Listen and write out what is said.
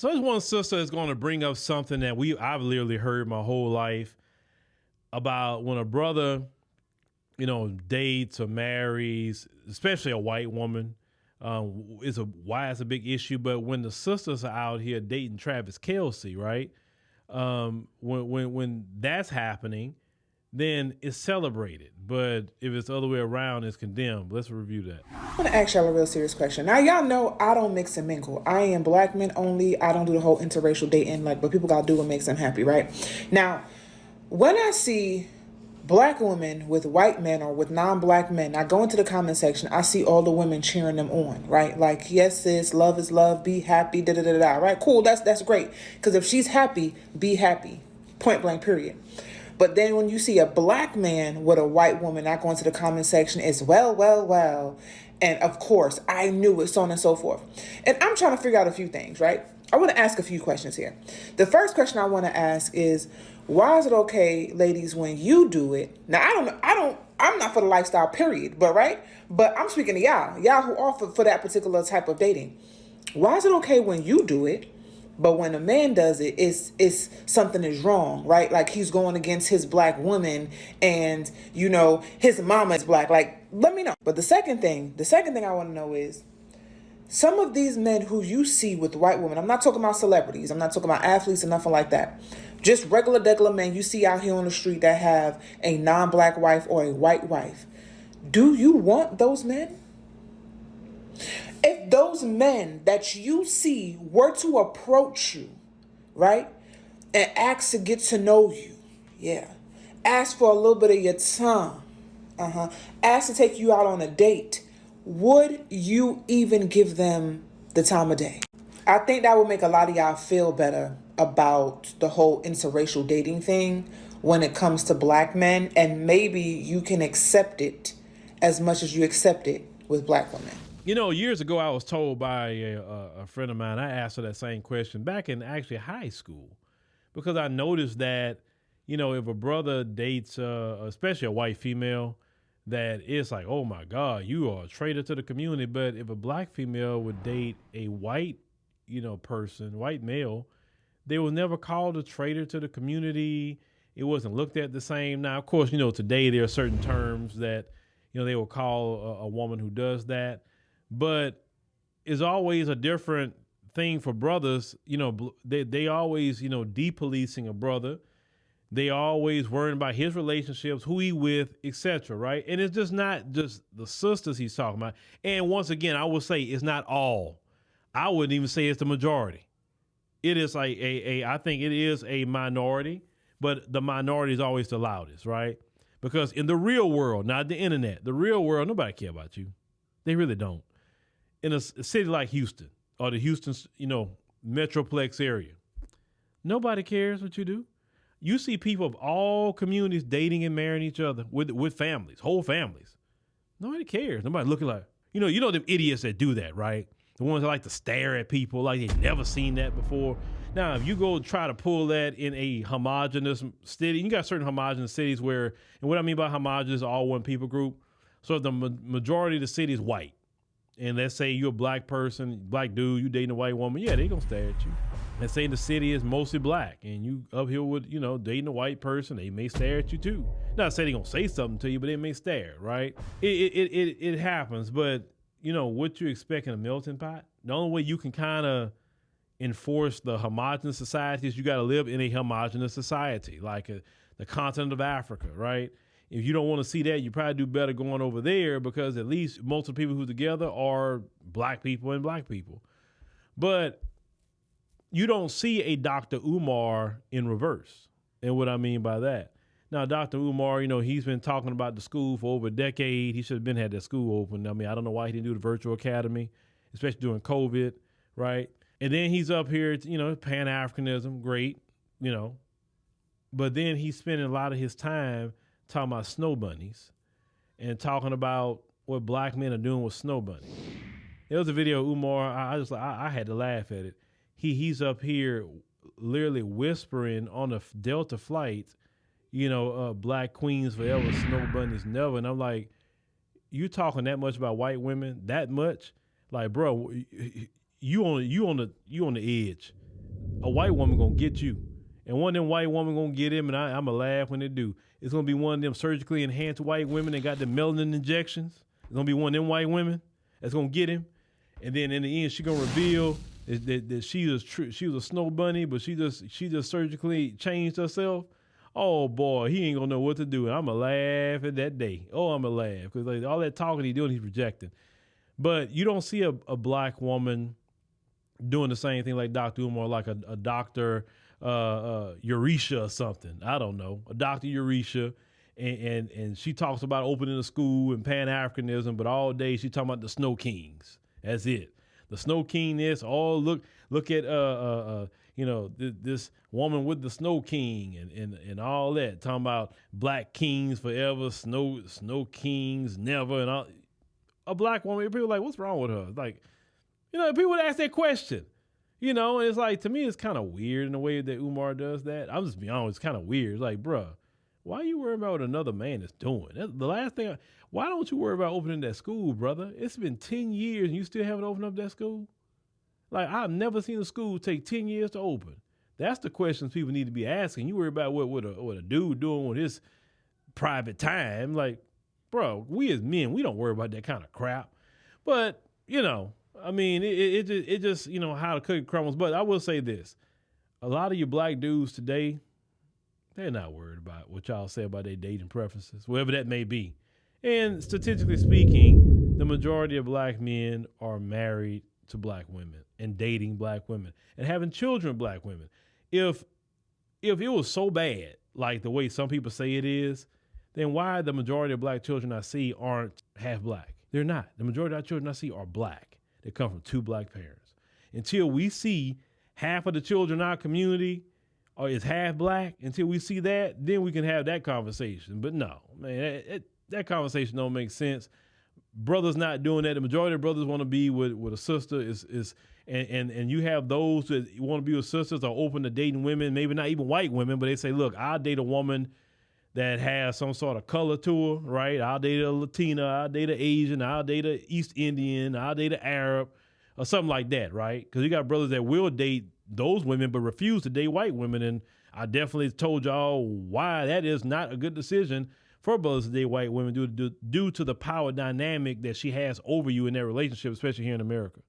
So this one sister is going to bring up something that I've literally heard my whole life about when a brother, dates or marries, especially a white woman. Is why it's a big issue. But when the sisters are out here dating Travis Kelce, right? When that's happening, then it's celebrated. But if it's the other way around, it's condemned. Let's review that. I want to ask y'all a real serious question. Now, y'all know I don't mix and mingle. I am black men only. I don't do the whole interracial dating, like, but people got to do what makes them happy, right? Now, when I see black women with white men or with non-black men, I go into the comment section, I see all the women cheering them on, right? Like, yes, sis, love is love, be happy, da-da-da-da, right? Cool, that's great. Because if she's happy, be happy. Point blank, period. But then when you see a black man with a white woman, I go into the comment section, it's well. And of course, I knew it, so on and so forth. And I'm trying to figure out a few things, right? I want to ask a few questions here. The first question I want to ask is, why is it okay, ladies, when you do it? Now, I'm not for the lifestyle, period, but right? But I'm speaking to y'all who offer for that particular type of dating. Why is it okay when you do it? But when a man does it, it's something is wrong, right? Like he's going against his black woman and, his mama is black. Like, let me know. But the second thing I want to know is some of these men who you see with white women, I'm not talking about celebrities. I'm not talking about athletes or nothing like that. Just regular men you see out here on the street that have a non-black wife or a white wife. Do you want those men? If those men that you see were to approach you, right, and ask to get to know you, ask for a little bit of your time, ask to take you out on a date, would you even give them the time of day? I think that would make a lot of y'all feel better about the whole interracial dating thing when it comes to black men, and maybe you can accept it as much as you accept it with black women. Years ago, I was told by a friend of mine, I asked her that same question back in actually high school, because I noticed that, if a brother dates, especially a white female, that it's like, oh my God, you are a traitor to the community. But if a black female would date a white, white male, they were never called a traitor to the community. It wasn't looked at the same. Now, of course, today there are certain terms that, they will call a woman who does that. But it's always a different thing for brothers. They always, depolicing a brother. They always worrying about his relationships, who he with, etc. Right? And it's just not just the sisters he's talking about. And once again, I will say it's not all. I wouldn't even say it's the majority. It is like I think it is a minority, but the minority is always the loudest, right? Because in the real world, not the internet, the real world, nobody care about you. They really don't. In a city like Houston or the Houston, Metroplex area, nobody cares what you do. You see people of all communities dating and marrying each other with families, whole families. Nobody cares. Nobody looking like, them idiots that do that, right? The ones that like to stare at people like they've never seen that before. Now, if you go try to pull that in a homogenous city, you got certain homogenous cities where, and what I mean by homogenous, all one people group. So if the majority of the city is white, and let's say you're a black person, black dude, you dating a white woman, they gonna stare at you. Let's say the city is mostly black, and you up here with, dating a white person, they may stare at you too. Not say they gonna say something to you, but they may stare, right? It happens, but what you expect in a melting pot? The only way you can kind of enforce the homogenous society is you got to live in a homogenous society, like the continent of Africa, right? If you don't want to see that, you probably do better going over there, because at least most of the people who are together are black people and black people. But you don't see a Dr. Umar in reverse. And what I mean by that. Now, Dr. Umar, he's been talking about the school for over a decade. He should have been had that school open. I mean, I don't know why he didn't do the virtual academy, especially during COVID, right? And then he's up here, Pan-Africanism, great, But then he's spending a lot of his time talking about snow bunnies and talking about what black men are doing with snow bunnies. There was a video of Umar, I had to laugh at it. He's up here literally whispering on a Delta flight, black queens forever, snow bunnies never. And I'm like, you talking that much about white women, that much? Like, bro, you on the edge. a white woman gonna get you. And one of them white women gonna get him, and I'ma laugh when they do. It's gonna be one of them surgically enhanced white women that got the melanin injections. It's gonna be one of them white women that's gonna get him. And then in the end, she gonna reveal that she was a snow bunny, but she just surgically changed herself. Oh boy, he ain't gonna know what to do. And I'ma laugh at that day. Oh, I'ma laugh because like all that talking he doing, he's projecting. But you don't see a black woman doing the same thing like Dr. Umar, like a Dr. Eurisha or something. I don't know, a Dr. Eurisha. And she talks about opening a school and Pan-Africanism, but all day she talking about the Snow Kings. That's it. The Snow King is look at this woman with the Snow King and all that, talking about black kings forever, snow kings never, and all. A black woman, people are like, what's wrong with her? Like, people would ask that question, and it's like, to me, it's kind of weird in the way that Umar does that. I'm just being honest, it's kind of weird. It's like, bruh, why are you worrying about what another man is doing? That's the last thing. Why don't you worry about opening that school, brother? It's been 10 years and you still haven't opened up that school? Like, I've never seen a school take 10 years to open. That's the questions people need to be asking. You worry about what a dude doing with his private time. Like, bro, we as men, we don't worry about that kind of crap. But, it just, how the cookie crumbles. But I will say this. A lot of you black dudes today, they're not worried about what y'all say about their dating preferences, whatever that may be. And statistically speaking, the majority of black men are married to black women and dating black women and having children with black women. If it was so bad, like the way some people say it is, then why the majority of black children I see aren't half black? They're not. The majority of our children I see are black. They come from two black parents. Until we see half of the children in our community is half black, until we see that, then we can have that conversation. But no, man, that conversation don't make sense. Brothers not doing that. The majority of brothers want to be with a sister and you have those that want to be with sisters are open to dating women, maybe not even white women, but they say, look, I'll date a woman that has some sort of color to her, right? I'll date a Latina, I'll date an Asian, I'll date an East Indian, I'll date an Arab, or something like that, right? Because you got brothers that will date those women but refuse to date white women. And I definitely told y'all why that is not a good decision for brothers to date white women due to the power dynamic that she has over you in that relationship, especially here in America.